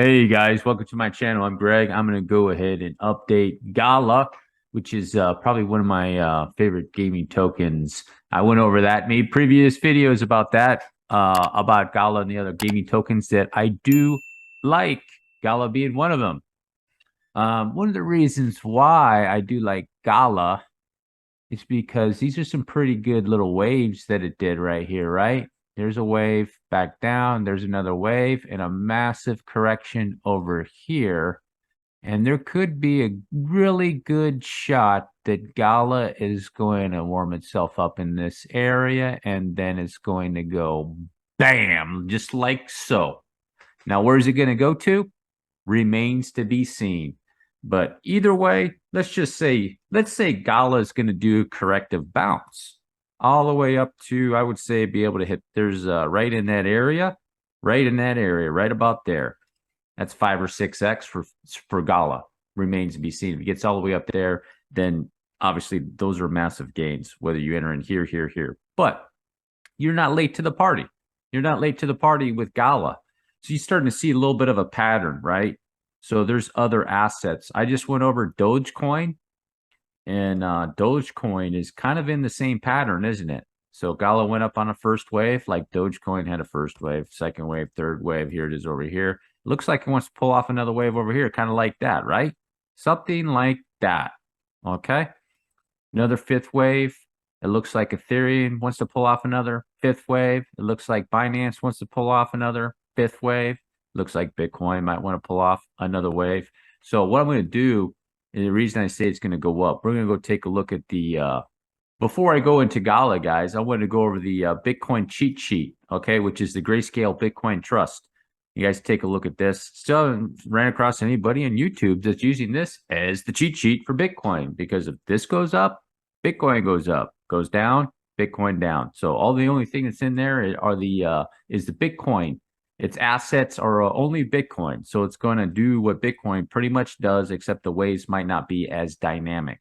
Hey guys, welcome to my channel. I'm Greg. I'm going to go ahead and update Gala, which is probably one of my favorite gaming tokens. I went over that, made previous videos about that, about Gala and the other gaming tokens that I do like, Gala being one of them. One of the reasons why I do like Gala is because these are some pretty good little waves that it did right here, right? There's a wave back down, there's another wave, and a massive correction over here. And there could be a really good shot that Gala is going to warm itself up in this area, and then it's going to go bam, just like so. Now, where's it going to go to? Remains to be seen. But either way, let's say Gala is going to do a corrective bounce all the way up to, I would say, be able to hit. There's right in that area, right about there. That's 5 or 6x for Gala. Remains to be seen. If it gets all the way up there, then obviously those are massive gains, whether you enter in here, here, here. But you're not late to the party. You're not late to the party with Gala. So you're starting to see a little bit of a pattern, right? So there's other assets. I just went over Dogecoin, and Dogecoin is kind of in the same pattern, isn't it? So Gala went up on a first wave, like Dogecoin had a first wave, second wave, third wave. Here it is over here. Looks like it wants to pull off another wave over here, kind of like that, right? Something like that. Okay. Another fifth wave. It looks like Ethereum wants to pull off another fifth wave. It looks like Binance wants to pull off another fifth wave. Looks like Bitcoin might want to pull off another wave. So what I'm going to do, and the reason I say it's going to go up, we're going to go take a look at the, before I go into Gala, guys, I want to go over the Bitcoin cheat sheet, okay, which is the Grayscale Bitcoin Trust. You guys take a look at this. Still ran across anybody on YouTube that's using this as the cheat sheet for Bitcoin, because if this goes up, Bitcoin goes up, goes down, Bitcoin down. So all the only thing that's in there are the is the Bitcoin. Its assets are only Bitcoin. So it's going to do what Bitcoin pretty much does, except the waves might not be as dynamic.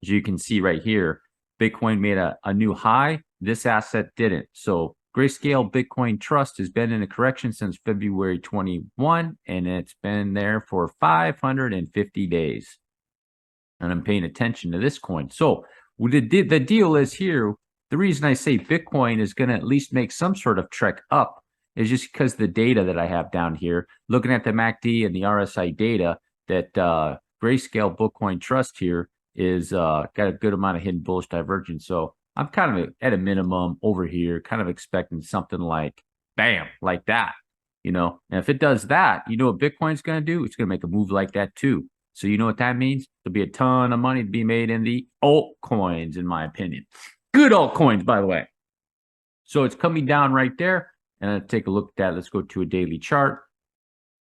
As you can see right here, Bitcoin made a new high. This asset didn't. So Grayscale Bitcoin Trust has been in a correction since February 21, and it's been there for 550 days. And I'm paying attention to this coin. So the deal is here, the reason I say Bitcoin is going to at least make some sort of trek up is just because the data that I have down here, looking at the MACD and the RSI data, that Grayscale Bitcoin Trust here is got a good amount of hidden bullish divergence. So I'm kind of at a minimum over here, kind of expecting something like bam, like that, you know. And if it does that, you know what Bitcoin's going to do? It's going to make a move like that too. So you know what that means? There'll be a ton of money to be made in the altcoins, in my opinion. Good altcoins, by the way. So it's coming down right there. And I'll take a look at that. Let's go to a daily chart.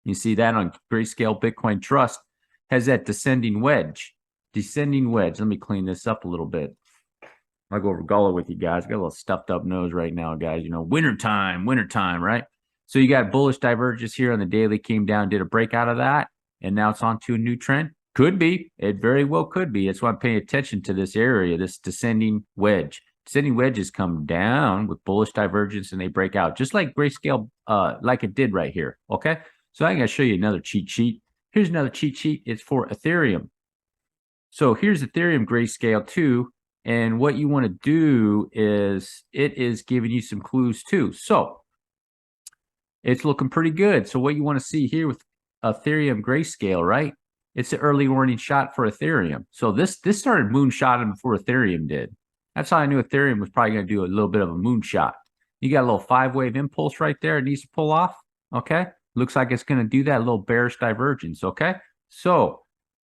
You see that on Grayscale Bitcoin Trust has that descending wedge. Descending wedge. Let me clean this up a little bit. I'll go over Gala with you guys. Got a little stuffed up nose right now, guys. You know, wintertime, right? So you got bullish divergence here on the daily, came down, did a breakout of that, and now it's on to a new trend. Could be. It very well could be. That's why I'm paying attention to this area, this descending wedge. Descending wedges come down with bullish divergence and they break out, just like Grayscale, like it did right here. Okay. So I'm going to show you another cheat sheet. Here's another cheat sheet. It's for Ethereum. So here's Ethereum Grayscale 2. And what you want to do is it is giving you some clues too. So it's looking pretty good. So what you want to see here with Ethereum Grayscale, right? It's an early warning shot for Ethereum. So this started moonshotting before Ethereum did. That's how I knew Ethereum was probably going to do a little bit of a moonshot. You got a little 5-wave impulse right there. It needs to pull off. Okay. Looks like it's going to do that little bearish divergence. Okay. So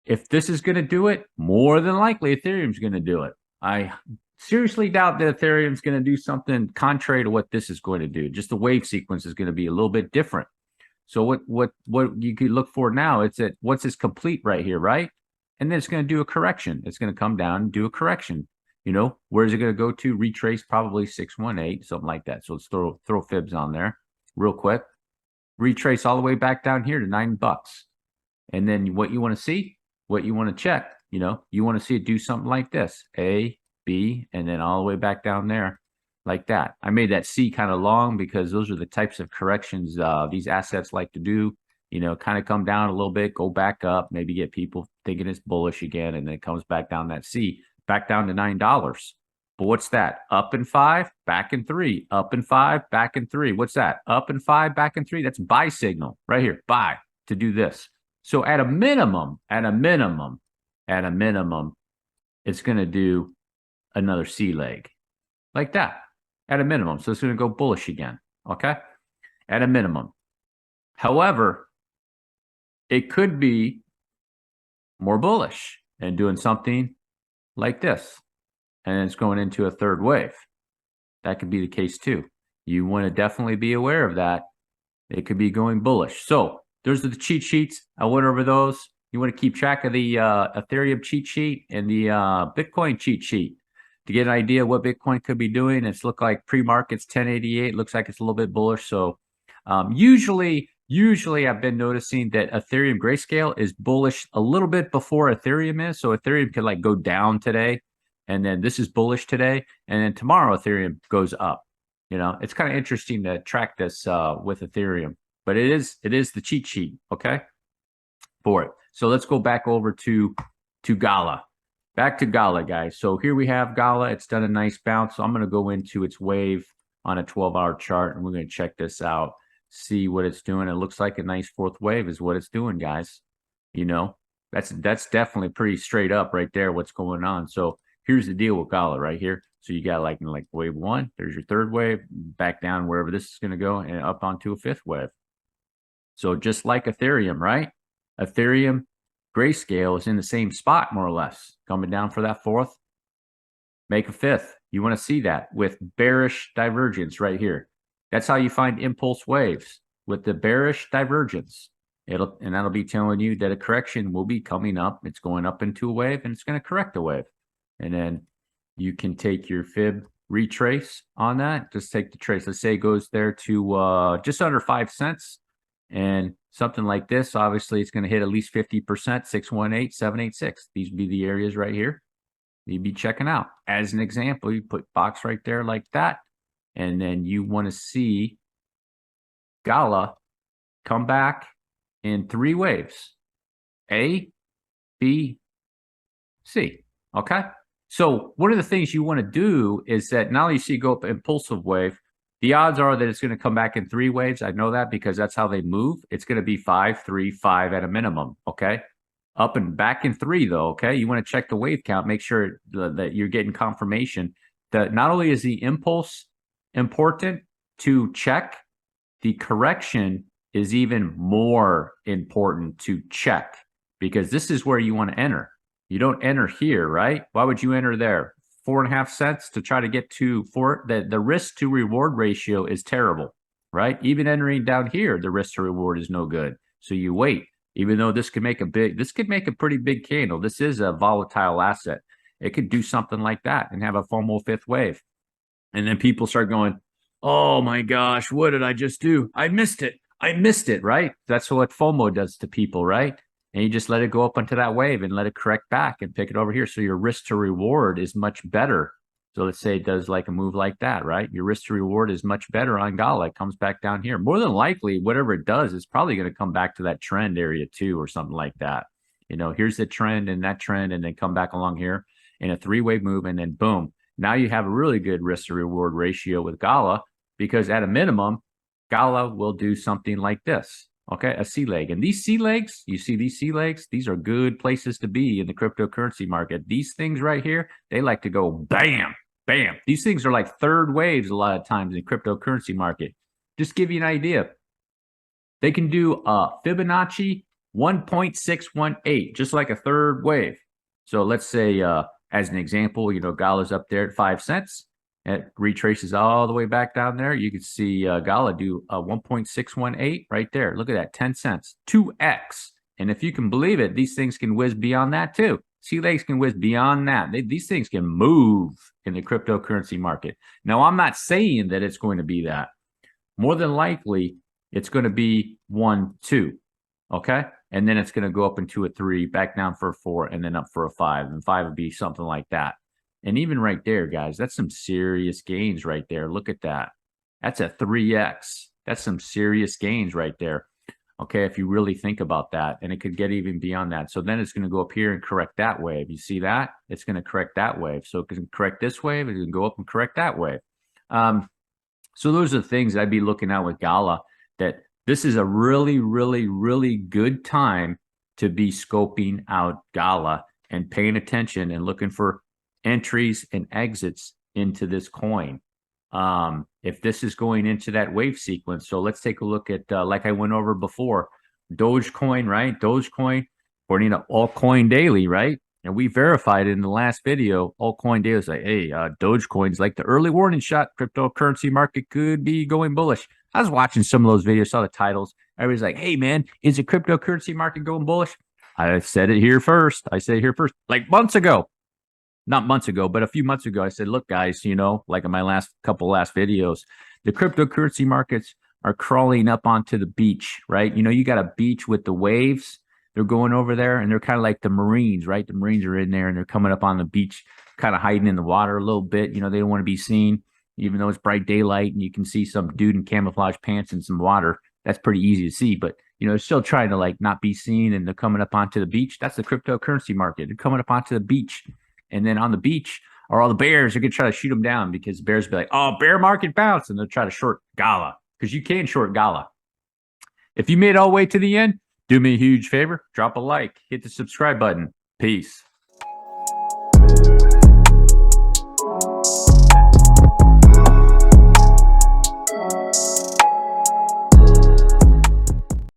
if this is going to do it, more than likely Ethereum's going to do it. I seriously doubt that Ethereum's going to do something contrary to what this is going to do. Just the wave sequence is going to be a little bit different. So what you could look for now, it's at what's this complete right here, right? And then it's going to do a correction. It's going to come down and do a correction. You know, where's it going to go to? Retrace probably 618, something like that. So let's throw fibs on there real quick. Retrace all the way back down here to $9. And then what you want to see, what you want to check, you know, you want to see it do something like this, A, B, and then all the way back down there like that. I made that C kind of long because those are the types of corrections these assets like to do. kind of come down a little bit, go back up, maybe get people thinking it's bullish again, and then it comes back down that C, back down to $9. But what's that? Up in 5, back in 3, up in 5, back in 3. What's that? Up in 5, back in 3. That's buy signal right here. Buy to do this. So at a minimum, it's going to do another C leg like that at a minimum. So it's going to go bullish again. Okay. At a minimum. However, it could be more bullish and doing something like this. And it's going into a third wave. That could be the case too. You want to definitely be aware of that. It could be going bullish. So those are the cheat sheets. I went over those. You want to keep track of the Ethereum cheat sheet and the Bitcoin cheat sheet to get an idea what Bitcoin could be doing. It's looked like pre-market's 1088. Looks like it's a little bit bullish. So usually I've been noticing that Ethereum Grayscale is bullish a little bit before Ethereum is. So Ethereum could like go down today, and then this is bullish today, and then tomorrow Ethereum goes up. It's kind of interesting to track this with Ethereum, but it is the cheat sheet, okay, for it. So let's go back over to Gala. Back to Gala, guys. So here we have Gala. It's done a nice bounce. So I'm going to go into its wave on a 12-hour chart, and we're going to check this out, see what it's doing. It looks like a nice fourth wave is what it's doing, guys. That's definitely pretty straight up right there what's going on. So here's the deal with Gala right here. So you got like wave 1, there's your third wave, back down wherever this is going to go, and up onto a fifth wave. So just like Ethereum, right? Ethereum Grayscale is in the same spot, more or less, coming down for that fourth, make a fifth. You want to see that with bearish divergence right here. That's how you find impulse waves, with the bearish divergence. That'll be telling you that a correction will be coming up. It's going up into a wave, and it's going to correct a wave. And then you can take your fib retrace on that. Just take the trace. Let's say it goes there to just under 5 cents. And something like this, obviously, it's going to hit at least 50%, 618, 786. These would be the areas right here you'd be checking out. As an example, you put box right there like that. And then you want to see Gala come back in 3 waves. A, B, C. Okay? So one of the things you want to do is that now you see go up impulsive wave, the odds are that it's going to come back in 3 waves. I know that because that's how they move. It's going to be 5, 3, 5 at a minimum. Okay. Up and back in 3 though. Okay. You want to check the wave count, make sure that you're getting confirmation that not only is the impulse important to check, the correction is even more important to check, because this is where you want to enter. You don't enter here, right? Why would you enter there? 4.5 cents to try to get to 4. The risk to reward ratio is terrible, right? Even entering down here, the risk to reward is no good. So you wait, even though this could make a pretty big candle. This is a volatile asset. It could do something like that and have a FOMO fifth wave. And then people start going, oh my gosh, what did I just do? I missed it, right? That's what FOMO does to people, right? And you just let it go up onto that wave and let it correct back and pick it over here. So your risk to reward is much better. So let's say it does like a move like that, right? Your risk to reward is much better on Gala. It comes back down here. More than likely, whatever it does, it's probably going to come back to that trend area too, or something like that. Here's the trend and that trend, and then come back along here in a 3-wave move, and then boom. Now you have a really good risk to reward ratio with Gala, because at a minimum, Gala will do something like this. Okay, a C leg. And these C legs, you see these C legs, these are good places to be in the cryptocurrency market. These things right here, they like to go bam, bam. These things are like third waves a lot of times in cryptocurrency market. Just give you an idea. They can do a Fibonacci 1.618, just like a third wave. So let's say, as an example, Gala's up there at 5 cents. It retraces all the way back down there. You can see Gala do a 1.618 right there. Look at that, 10 cents, 2x. And if you can believe it, these things can whiz beyond that too. C legs can whiz beyond that. These things can move in the cryptocurrency market. Now, I'm not saying that it's going to be that. More than likely, it's going to be 1, 2. Okay. And then it's going to go up into a 3, back down for a 4, and then up for a 5. And 5 would be something like that. And even right there, guys, that's some serious gains right there. Look at that. That's a 3x. That's some serious gains right there. Okay, if you really think about that, and it could get even beyond that. So then it's going to go up here and correct that wave. You see that? It's going to correct that wave. So it can correct this wave, it can go up and correct that wave. So those are the things I'd be looking at with Gala, that this is a really, really, really good time to be scoping out Gala and paying attention and looking for entries and exits into this coin. If this is going into that wave sequence, so let's take a look at, like I went over before, Dogecoin, right? Dogecoin, according to Altcoin Daily, right? And we verified in the last video, Altcoin Daily is like, hey, Dogecoin's like the early warning shot. Cryptocurrency market could be going bullish. I was watching some of those videos, saw the titles. Everybody's like, hey, man, is the cryptocurrency market going bullish? I said it here first. I said it here first, like months ago. Not months ago, but a few months ago, I said, look, guys, like in my last videos, the cryptocurrency markets are crawling up onto the beach, right? You got a beach with the waves. They're going over there, and they're kind of like the Marines, right? The Marines are in there, and they're coming up on the beach, kind of hiding in the water a little bit. They don't want to be seen, even though it's bright daylight, and you can see some dude in camouflage pants in some water. That's pretty easy to see, but they're still trying to not be seen, and they're coming up onto the beach. That's the cryptocurrency market. They're coming up onto the beach. And then on the beach are all the bears. They're going to try to shoot them down because the bears will be like, oh, bear market bounce. And they'll try to short Gala because you can short Gala. If you made it all the way to the end, do me a huge favor. Drop a like. Hit the subscribe button. Peace.